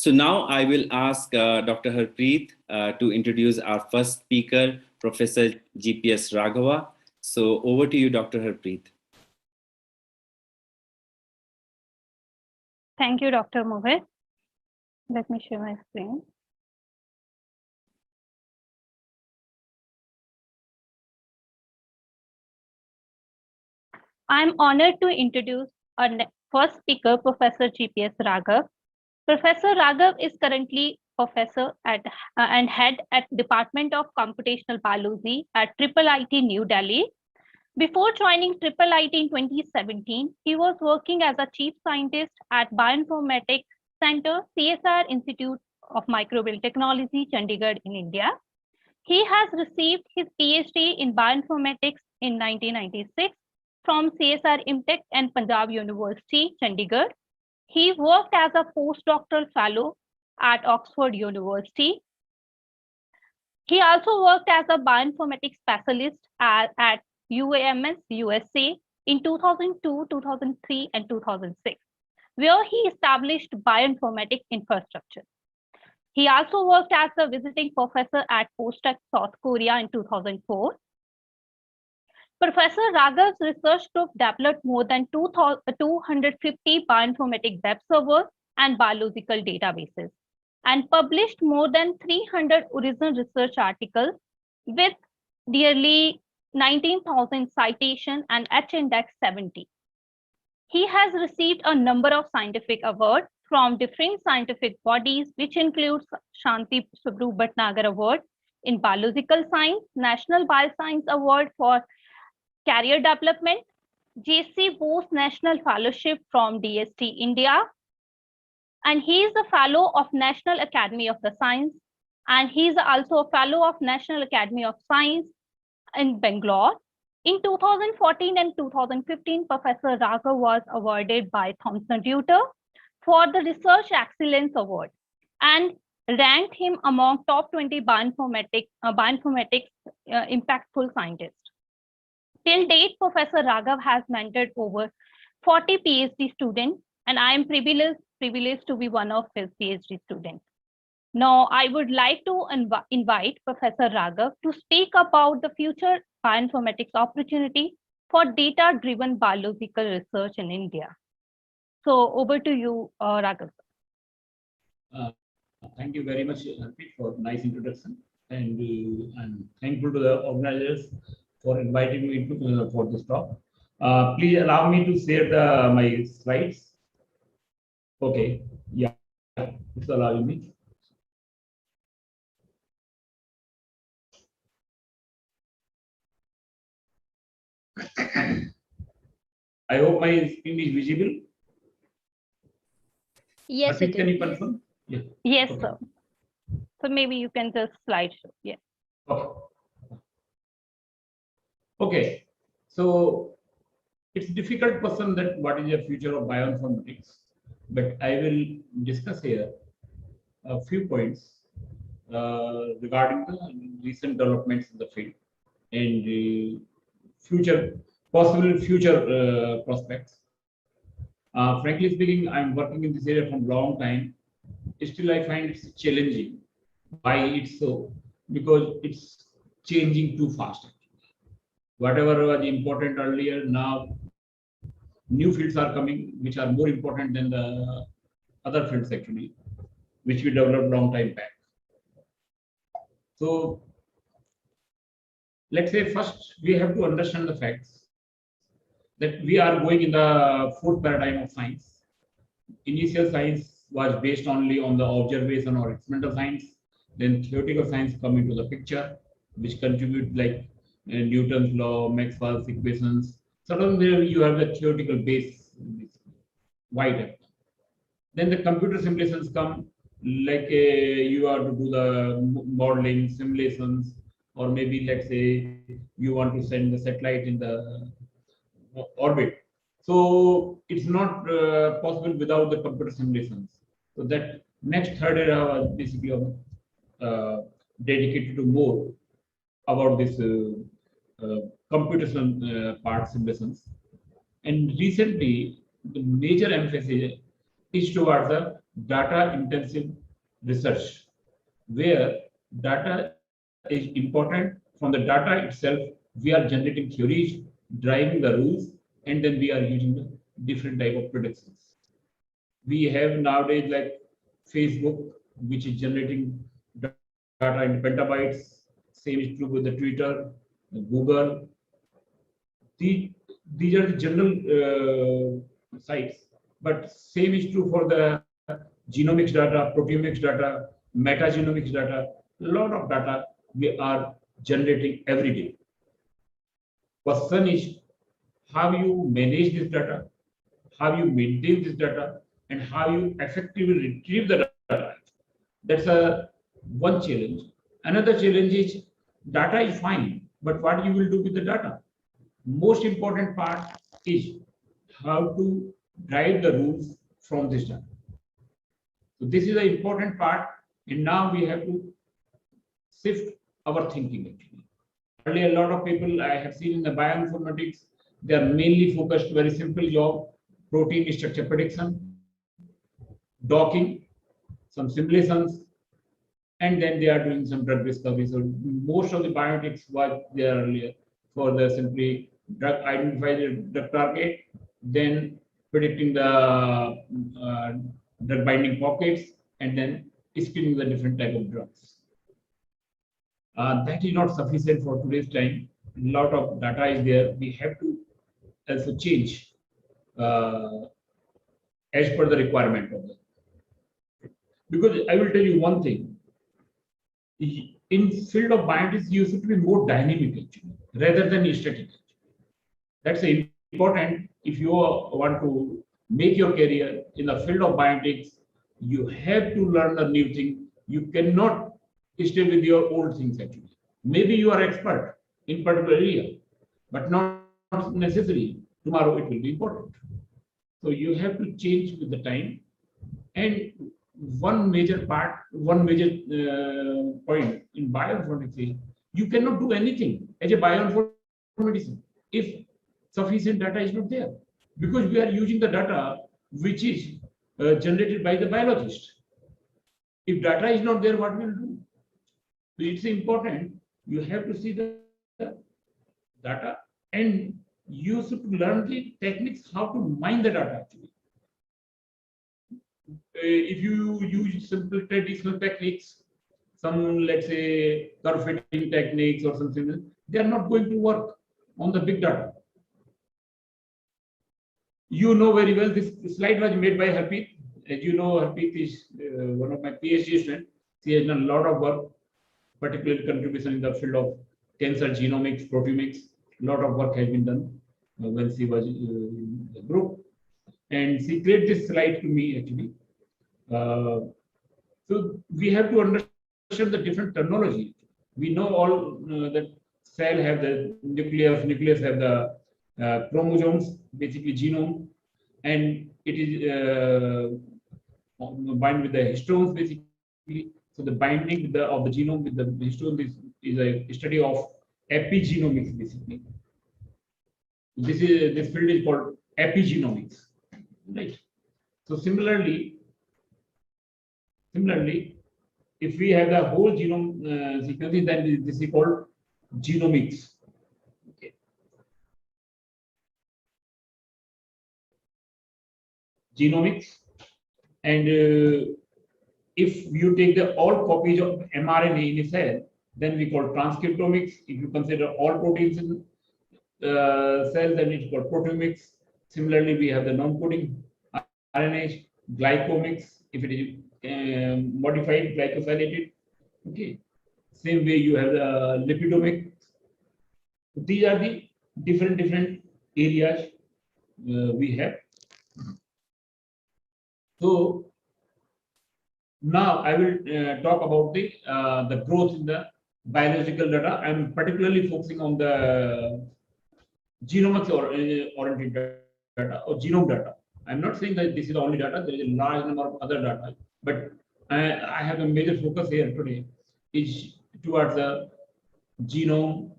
So now I will ask Dr. Harpreet to introduce our first speaker, Professor GPS Raghava. So over to you, Dr. Harpreet. Thank you, Dr. Mohit. Let me share my screen. I'm honored to introduce our first speaker, Professor GPS Raghav. Professor Raghav is currently professor at and head at Department of Computational Biology at IIIT New Delhi. Before joining IIIT in 2017, he was working as a chief scientist at Bioinformatics Center, CSIR Institute of Microbial Technology, Chandigarh in India. He has received his PhD in bioinformatics in 1996 from CSIR Imtech and Punjab University, Chandigarh. He worked as a postdoctoral fellow at Oxford University. He also worked as a bioinformatics specialist at UAMS USA in 2002, 2003, and 2006, where he established bioinformatics infrastructure. He also worked as a visiting professor at Postech South Korea in 2004. Professor Raghav's research group developed more than 250 bioinformatic web servers and biological databases, and published more than 300 original research articles with nearly 19,000 citations and H-index 70. He has received a number of scientific awards from different scientific bodies, which includes Shanti Subru Bhatnagar Award in Biological Science, National Bioscience Award for Career Development, J.C. Bose National Fellowship from DST India, and he is a fellow of National Academy of the Science, and he is also a fellow of National Academy of Science in Bangalore. In 2014 and 2015, Professor Raghav was awarded by Thomson Reuters for the Research Excellence Award and ranked him among top 20 bioinformatics impactful scientists. Till date, Professor Raghav has mentored over 40 PhD students, and I am privileged to be one of his PhD students. Now, I would like to invite Professor Raghav to speak about the future bioinformatics opportunity for data-driven biological research in India. So over to you, Raghav. Thank you very much, Harpreet, for nice introduction. And I'm thankful to the organizers for inviting me to, for this talk. Please allow me to share my slides. Okay, yeah, it's allowing me. I hope my screen is visible. Yes, Harpreet, can you confirm? Yeah. Yes, okay. Sir. So maybe you can just slide show. Yeah. Okay. Okay. So it's difficult question that what is the future of bioinformatics, but I will discuss here a few points regarding the recent developments in the field and possible future prospects. Frankly speaking, I'm working in this area from a long time. Still, I find it's challenging. Why it's so? Because it's changing too fast. Whatever was important earlier, now new fields are coming, which are more important than the other fields actually, which we developed long time back. So let's say first we have to understand the facts that we are going in the fourth paradigm of science. Initial science was based only on the observation or experimental science. Then theoretical science come into the picture, which contribute like Newton's law, Maxwell's equations. Suddenly you have a theoretical base, wide. Then the computer simulations come, like you are to do the modeling, simulations, or maybe let's say you want to send the satellite in the orbit. So it's not possible without the computer simulations. So that next third era was basically dedicated to more about this computational part simulations. And recently, the major emphasis is towards the data intensive research, where data is important. From the data itself, we are generating theories, driving the rules, and then we are using the different type of predictions. We have nowadays like Facebook, which is generating data in petabytes. Same is true with the Twitter, the Google. These are the general sites, but same is true for the genomics data, proteomics data, metagenomics data. A lot of data we are generating every day. Question is how you manage this data, how you maintain this data, and how you effectively retrieve the data. That's a one challenge. Another challenge is data is fine, but what you will do with the data? Most important part is how to drive the rules from this data. So this is the important part, and now we have to shift our thinking actually. Earlier, a lot of people I have seen in the bioinformatics, they are mainly focused very simple job, protein structure prediction, docking, some simulations, and then they are doing some drug discovery. So most of the biotics was there earlier for the simply drug identify the drug target, then predicting the drug binding pockets, and then screening the different type of drugs. That is not sufficient for today's time. A lot of data is there. We have to also change as per the requirement of the. Because I will tell you one thing. In field of biotics, you should be more dynamic actually, rather than static. That's important if you want to make your career in the field of biotics. You have to learn the new thing. You cannot stay with your old things actually. Maybe you are expert in particular area, but not necessarily tomorrow it will be important. So you have to change with the time. And one major part, one major point in bioinformatics is you cannot do anything as a bioinformatician if sufficient data is not there, because we are using the data which is generated by the biologist. If data is not there, what will do? So it's important. You have to see the data, and you should learn the techniques how to mine the data actually. If you use simple traditional techniques, some let's say curve fitting techniques or something, they are not going to work on the big data. You know very well this slide was made by Harpreet. As you know, Harpreet is one of my PhD students. She has done a lot of work, particularly contribution in the field of cancer genomics, proteomics. A lot of work has been done when she was in the group, and she created this slide to me actually. So we have to understand the different terminology. We know all that cell have the nucleus have the chromosomes, basically genome, and it is bind with the histones basically. So the binding with of the genome with the histone is a study of epigenomics basically. This field is called epigenomics, right? So similarly, if we have the whole genome sequencing, then this is called genomics. Okay. Genomics, and if you take the all copies of mRNA in a cell, then we call transcriptomics. If you consider all proteins in cell, then it's called proteomics. Similarly, we have the non-coding RNA, glycomics, if it is modified glycosylated. Okay. Same way you have the lipidomics. These are the different areas we have. So now I will talk about the growth in the biological data. I'm particularly focusing on the genomics oriented data or genome data. I'm not saying that this is the only data. There is a large number of other data, but I have a major focus here today is towards the genome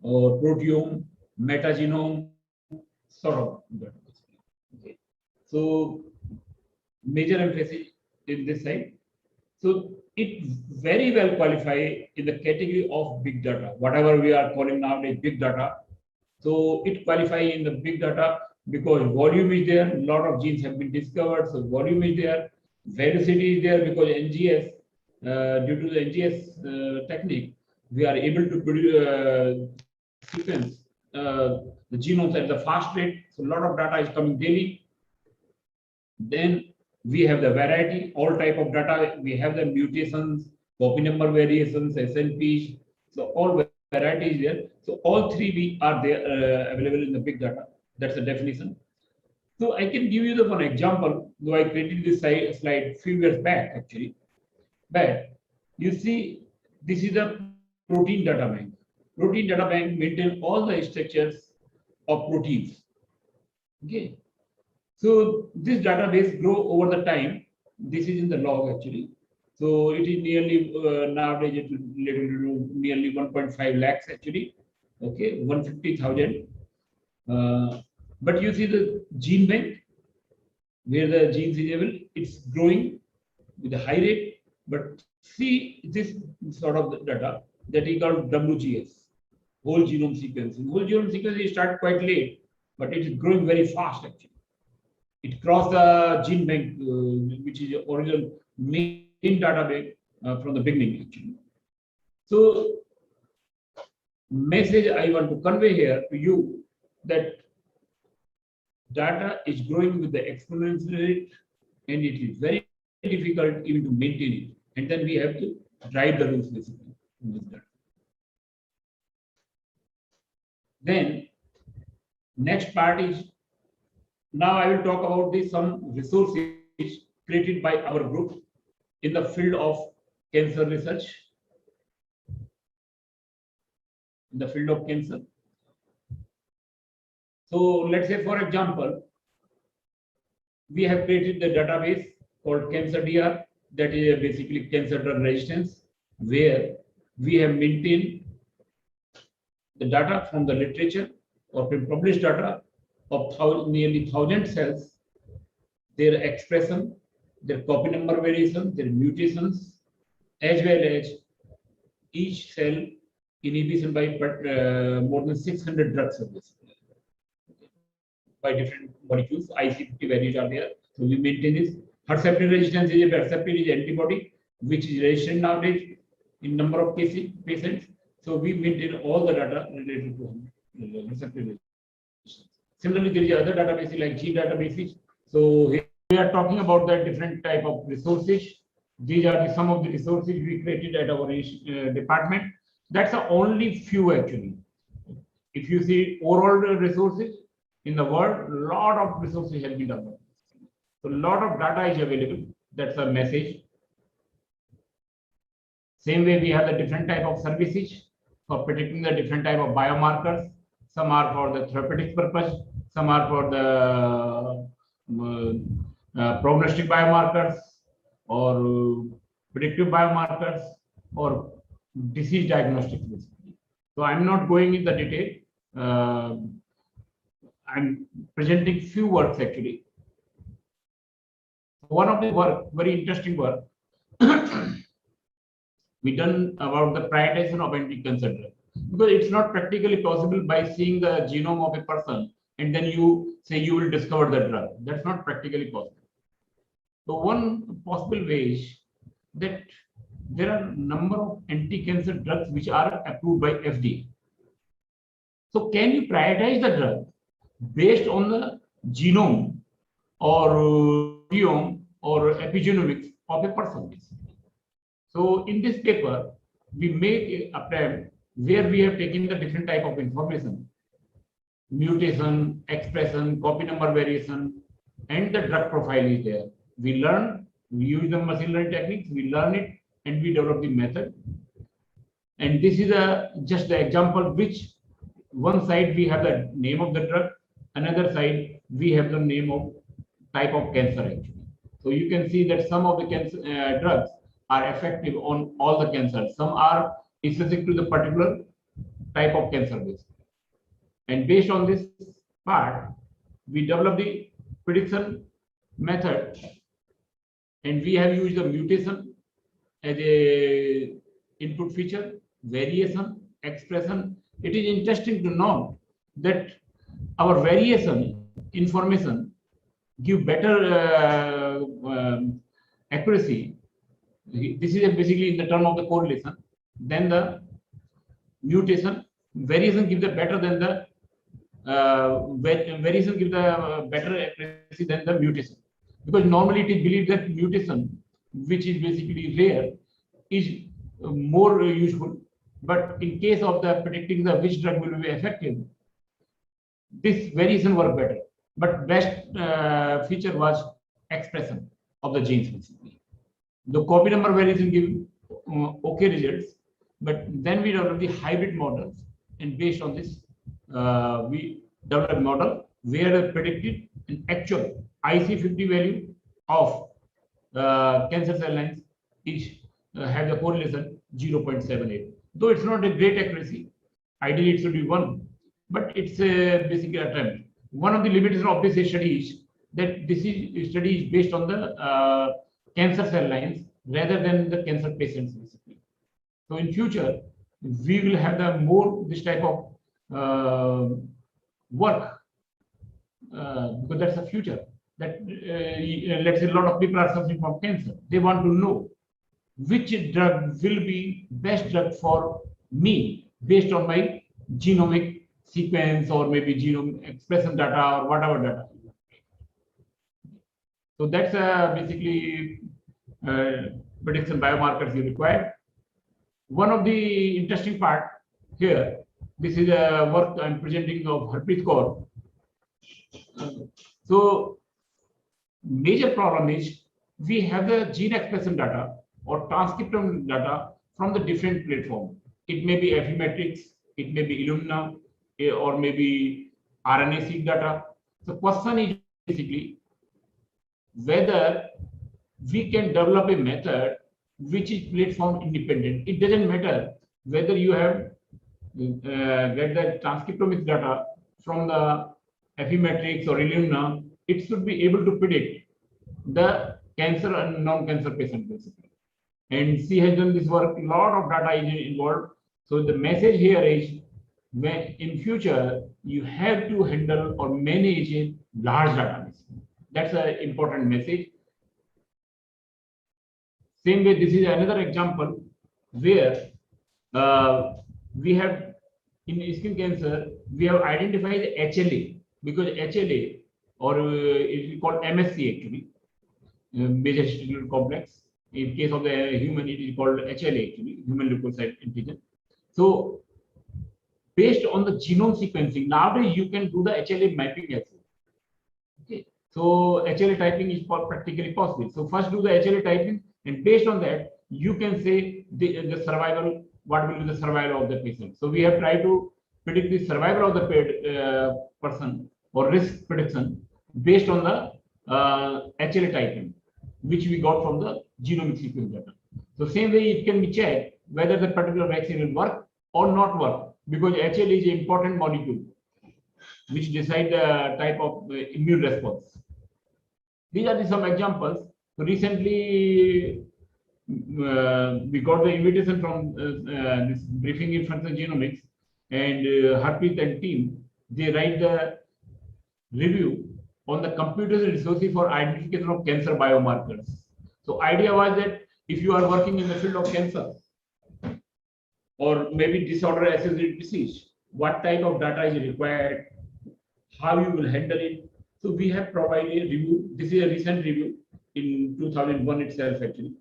or proteome, metagenome sort of data. Okay. So major emphasis in this side. So it very well qualify in the category of big data, whatever we are calling nowadays big data. So it qualify in the big data because volume is there, a lot of genes have been discovered, so volume is there, veracity is there because NGS, due to the NGS technique, we are able to produce sequence the genomes at the fast rate. So a lot of data is coming daily. Then we have the variety, all type of data. We have the mutations, copy number variations, SNPs. So all varieties there. So all three we are there available in the big data. That's the definition. So I can give you the one example, though I created this slide few years back actually. But you see, this is a protein data bank. Protein data bank maintain all the structures of proteins. Okay. So this database grow over the time. This is in the log actually. So it is nearly nowadays it will nearly 1.5 lakhs actually. Okay, 150,000. But you see the gene bank where the genes is able, it's growing with a high rate. But see this sort of data that is called WGS, whole genome sequencing. Whole genome sequencing start quite late, but it is growing very fast actually. It crossed the gene bank, which is the original main data bank from the beginning actually. So message I want to convey here to you that data is growing with the exponential rate and it is very difficult even to maintain it. And then we have to drive the rules basically in this data. Then next part is, now I will talk about some resources created by our group in the field of cancer research. In the field of cancer. So let's say, for example, we have created the database called CancerDR, that is basically cancer drug resistance, where we have maintained the data from the literature or published data of nearly 1,000 cells, their expression, their copy number variation, their mutations, as well as each cell inhibition by more than 600 drugs by different molecules. IC50 values are there. So we maintain this. Herceptin resistance is a Herceptin is antibody which is resistant nowadays in number of cases patients. So we maintain all the data related to Herceptin resistance. Similarly, there is other databases like gene databases. So here we are talking about the different type of resources. These are some of the resources we created at our department. That's the only few actually. If you see overall resources in the world, a lot of resources have been developed. So a lot of data is available. That's a message. Same way we have the different type of services for predicting the different type of biomarkers. Some are for the therapeutic purpose. Some are for the prognostic biomarkers or predictive biomarkers or disease diagnostics. So I'm not going in the detail. I'm presenting few works actually. One of the work, very interesting work, we done about the prioritization of anti-cancer drug, because it's not practically possible by seeing the genome of a person and then you say you will discover the drug. That's not practically possible. So one possible way is that there are a number of anti-cancer drugs which are approved by FDA. So can you prioritize the drug based on the genome or proteome or epigenomics of a person? So in this paper, we make a attempt where we have taken the different type of information, mutation, expression, copy number variation, and the drug profile is there. We learn, we use the machine learning techniques, we learn it, and we develop the method. And this is just the example which one side we have the name of the drug, another side we have the name of type of cancer actually. So you can see that some of the cancer drugs are effective on all the cancers. Some are specific to the particular type of cancer base. And based on this part, we develop the prediction method And we have used the mutation as a input feature, variation, expression. It is interesting to note that our variation information give better accuracy. This is basically in the term of the correlation. Then the mutation, variation gives the better than the variation gives the better accuracy than the mutation, because normally it is believed that mutation, which is basically rare, is more useful. But in case of the predicting the which drug will be effective, this variation work better. But best feature was expression of the genes basically. The copy number variation give okay results, but then we develop the hybrid models, and based on this, we develop a model where the predicted and actual IC50 value of cancer cell lines is have the correlation 0.78. Though it's not a great accuracy, ideally it should be 1, but it's a basic attempt. One of the limitations of this study is that this study is based on the cancer cell lines rather than the cancer patients basically. So in future, we will have the more this type of work because that's the future. That let's say a lot of people are suffering from cancer. They want to know which drug will be best drug for me based on my genomic sequence or maybe genome expression data or whatever data. So that's basically prediction biomarkers you require. One of the interesting part here, this is a work I'm presenting of Harpreet Kaur. So major problem is we have the gene expression data or transcriptome data from the different platform. It may be Affymetrix, it may be Illumina, or maybe RNA-seq data. The question is basically whether we can develop a method which is platform independent. It doesn't matter whether you have get the transcriptomics data from the Affymetrix or Illumina. It should be able to predict the cancer and non-cancer patient basically. And she has done this work. A lot of data is involved. So the message here is, when in future you have to handle or manage a large database. That's an important message. Same way, this is another example where we have in skin cancer we have identified HLA, because HLA or it is called MSC actually, major histolytic complex. In case of the human, it is called HLA actually, human leukocyte antigen. So based on the genome sequencing, nowadays you can do the HLA mapping as well. Okay, so HLA typing is practically possible. So first do the HLA typing, and based on that, you can say the survival, what will be the survival of the patient. So we have tried to predict the survival of the person or risk prediction based on the HLA typing, which we got from the genomic sequence data. So same way it can be checked whether the particular vaccine will work or not work, because HLA is an important molecule which decide the type of immune response. These are some examples. So recently, we got the invitation from this briefing in functional genomics, and Harpreet and team, they write the review on the computational resources for identification of cancer biomarkers. So idea was that if you are working in the field of cancer or maybe disorder associated disease, what type of data is required, how you will handle it. So we have provided a review. This is a recent review in 2001 itself actually.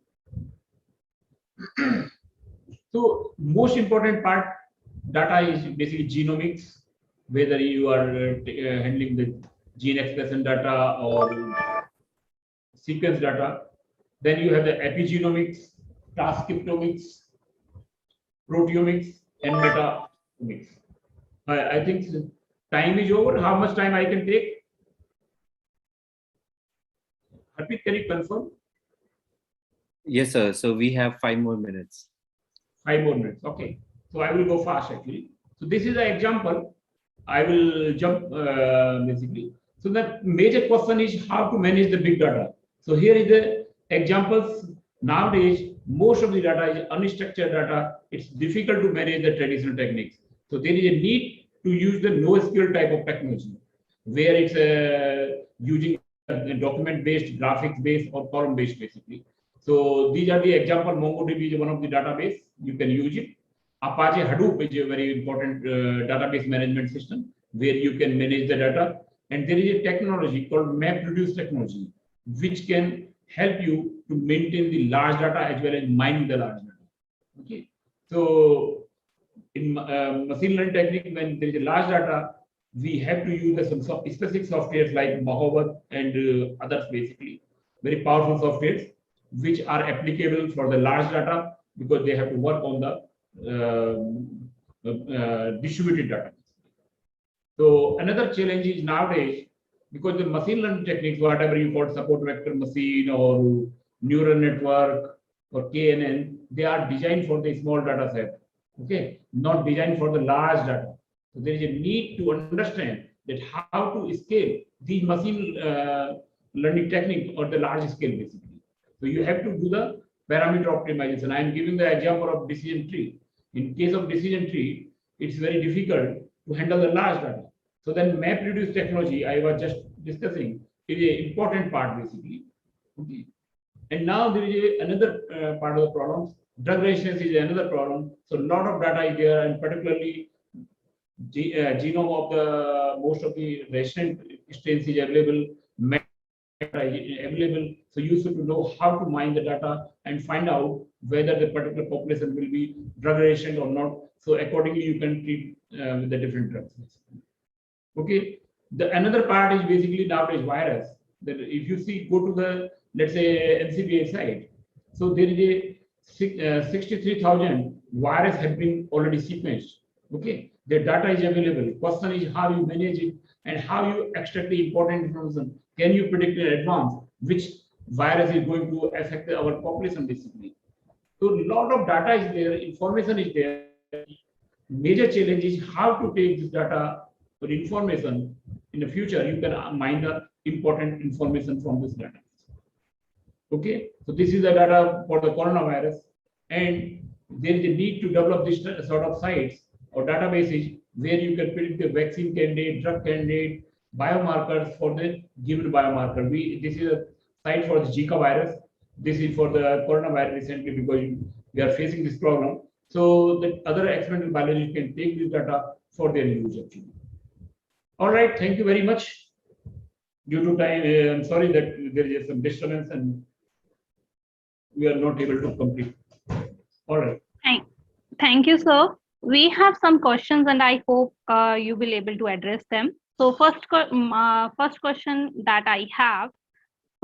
So most important part, data is basically genomics, whether you are handling the gene expression data or sequence data. Then you have the epigenomics, transcriptomics, proteomics, and metaomics. I think time is over. How much time I can take? Harpreet, can you confirm? Yes, sir. So we have 5 more minutes. 5 more minutes. Okay. So I will go fast actually. So this is an example. I will jump basically. So the major question is how to manage the big data. So here is the Examples, nowadays, most of the data is unstructured data. It's difficult to manage the traditional techniques. So there is a need to use the NoSQL type of technology, where it's using document-based, graphics-based, or column-based, basically. So these are the example. MongoDB is one of the database. You can use it. Apache Hadoop is a very important database management system where you can manage the data. And there is a technology called MapReduce technology, which can help you to maintain the large data as well as mining the large data. Okay. So in machine learning technique, when there is a large data, we have to use some specific softwares like Mahobat and others, basically very powerful softwares which are applicable for the large data because they have to work on the distributed data. So another challenge is nowadays, because the machine learning techniques, whatever you call support vector machine or neural network or KNN, they are designed for the small data set, okay, not designed for the large data. So there is a need to understand that how to scale the machine learning technique or the large scale, basically. So you have to do the parameter optimization. I am giving the example of decision tree. In case of decision tree, it's very difficult to handle the large data. So then MapReduce technology I was just discussing is an important part, basically. Okay. And now there is another part of the problem. Drug resistance is another problem. So a lot of data is there, and particularly genome of the most of the resistant strains is available. Available. So you should know how to mine the data and find out whether the particular population will be drug resistant or not. So accordingly, you can treat with the different drugs. Okay. The another part is basically nowadays virus. That if you see, go to the, let's say, NCBI site. So there is a 63,000 virus have been already sequenced. Okay. The data is available. Question is how you manage it and how you extract the important information. Can you predict in advance which virus is going to affect our population, basically? So a lot of data is there, information is there. Major challenge is how to take this data or information in the future. You can mine the important information from this data. Okay, so this is the data for the coronavirus, and there is a need to develop this sort of sites or databases where you can predict the vaccine candidate, drug candidate, biomarkers for the given biomarker. This is a site for the Zika virus. This is for the coronavirus recently because we are facing this problem. So the other experimental biologists can take this data for their use, actually. All right, thank you very much. Due to time, I'm sorry that there is some disturbance and we are not able to complete. All right. Thank you, sir. We have some questions and I hope you will able to address them. So first question that I have.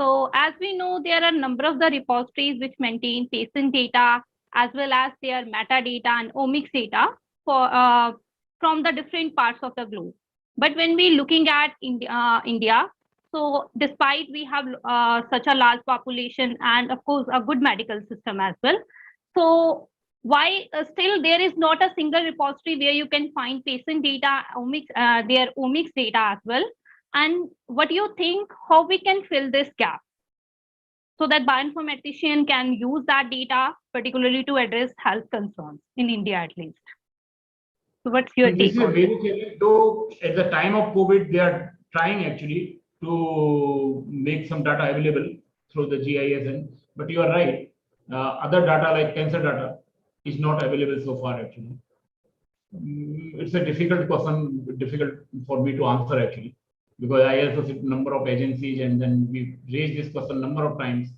So as we know, there are a number of the repositories which maintain patient data as well as their metadata and omics data for from the different parts of the globe. But when we looking at India, so despite we have such a large population and of course a good medical system as well, so why still there is not a single repository where you can find patient data, omics, their omics data as well? And what do you think, how we can fill this gap so that bioinformatician can use that data particularly to address health concerns in India at least? So what's your take on this? Though at the time of COVID, they are trying actually to make some data available through the GISN, but you are right. Other data like cancer data is not available so far, actually. It's a difficult question, difficult for me to answer, actually, because I also sit number of agencies and then we raised this question number of times.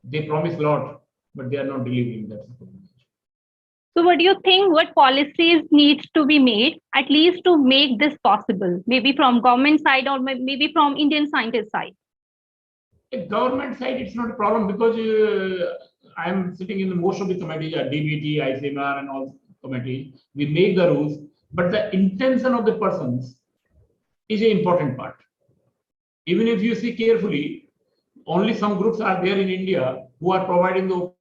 They promise a lot, but they are not delivering that. So what do you think, what policies needs to be made at least to make this possible, maybe from government side or maybe from Indian scientist side? The government side, it's not a problem because I'm sitting in the most of the committees, DBT, ICMR and all committees. We make the rules, but the intention of the persons is an important part. Even if you see carefully, only some groups are there in India who are providing the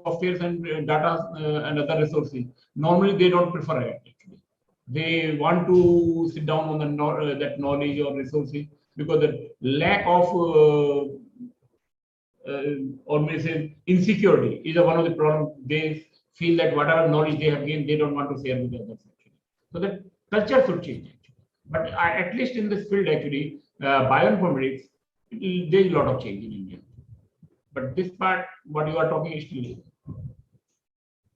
softwares and data and other resources. Normally, they don't prefer it. Actually, they want to sit down on the that knowledge or resources because the lack of or may say insecurity is one of the problems. They feel that whatever knowledge they have gained, they don't want to share with others actually. So that culture should change actually. But at least in this field actually, bioinformatics, there is a lot of change in India. But this part, what you are talking is still.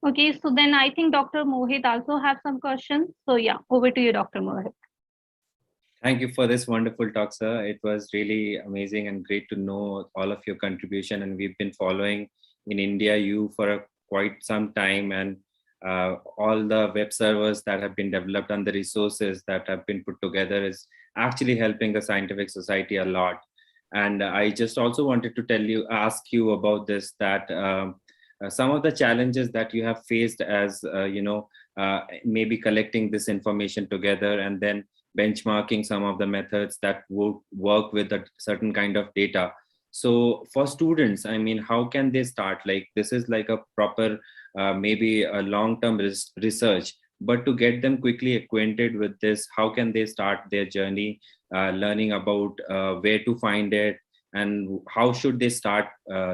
Okay, so then I think Dr. Mohit also have some questions. So yeah, over to you, Dr. Mohit. Thank you for this wonderful talk, sir. It was really amazing and great to know all of your contribution. And we've been following in India you for quite some time, and all the web servers that have been developed and the resources that have been put together is actually helping the scientific society a lot. And I just also wanted to ask you about this, that some of the challenges that you have faced as, maybe collecting this information together and then benchmarking some of the methods that would work with a certain kind of data. So for students, I mean, how can they start? Like, this is like a proper, maybe a long-term research, but to get them quickly acquainted with this, how can they start their journey, learning about where to find it, and how should they start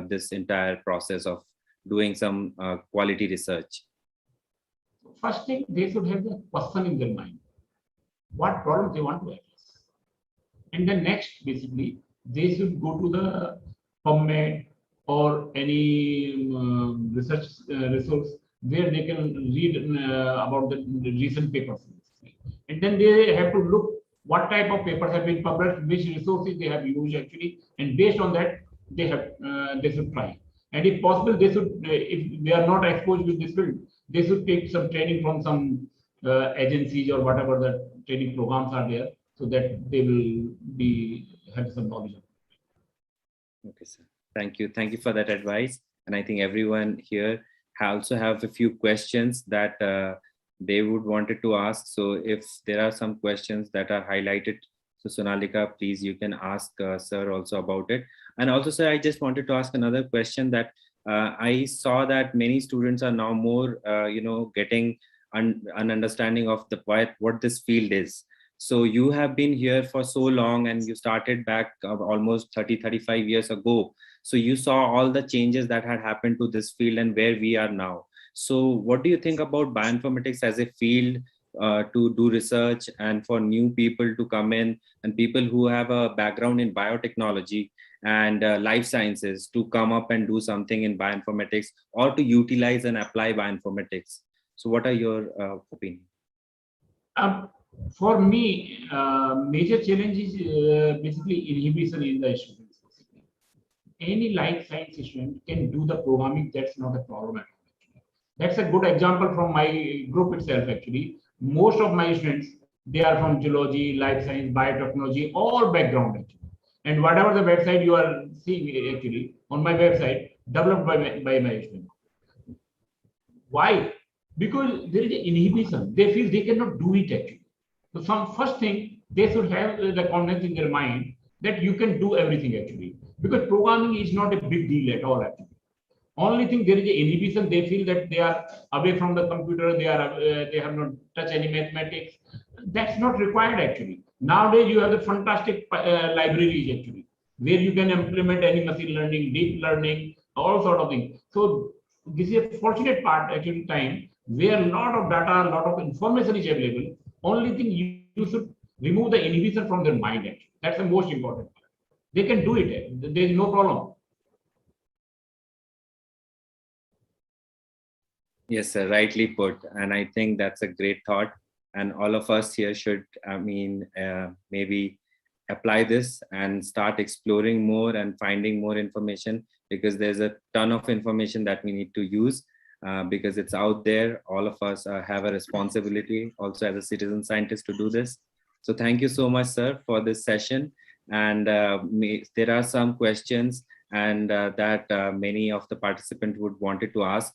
this entire process of doing some quality research? First thing, they should have the question in their mind. What problem they want to address. And then next, basically, they should go to the PubMed or any research resource where they can read about the recent papers. And then they have to look what type of papers have been published, which resources they have used actually, and based on that, they should try. And if possible, they should, if they are not exposed with this field, they should take some training from some agencies or whatever the training programs are there, so that they will have some knowledge. Okay, sir. Thank you. Thank you for that advice. And I think everyone here also have a few questions that they would wanted to ask. So if there are some questions that are highlighted, so Sonalika, please, you can ask sir also about it. And also, sir, I just wanted to ask another question that I saw that many students are now more, getting an understanding of what this field is. So you have been here for so long and you started back almost 30-35 years ago. So you saw all the changes that had happened to this field and where we are now. So what do you think about bioinformatics as a field to do research, and for new people to come in and people who have a background in biotechnology and life sciences to come up and do something in bioinformatics or to utilize and apply bioinformatics? So what are your opinions? For me, major challenge is basically inhibition in the students. Any life science student can do the programming. That's not a problem at all. That's a good example from my group itself. Actually, most of my students, they are from geology, life science, biotechnology, all background actually. And whatever the website you are seeing actually on my website, developed by my students. Why? Because there is an inhibition. They feel they cannot do it actually. So some first thing, they should have the confidence in their mind that you can do everything actually. Because programming is not a big deal at all actually. Only thing, there is an inhibition. They feel that they are away from the computer. They have not touched any mathematics. That's not required actually. Nowadays you have the fantastic libraries actually, where you can implement any machine learning, deep learning, all sort of things. So this is a fortunate part actually time where a lot of data, a lot of information is available. Only thing, you should remove the inhibition from their mind actually. That's the most important part. They can do it. There is no problem. Yes, sir, rightly put. And I think that's a great thought. And all of us here should, maybe apply this and start exploring more and finding more information, because there's a ton of information that we need to use because it's out there. All of us have a responsibility also as a citizen scientist to do this. So thank you so much, sir, for this session. And there are some questions and that many of the participants would wanted to ask.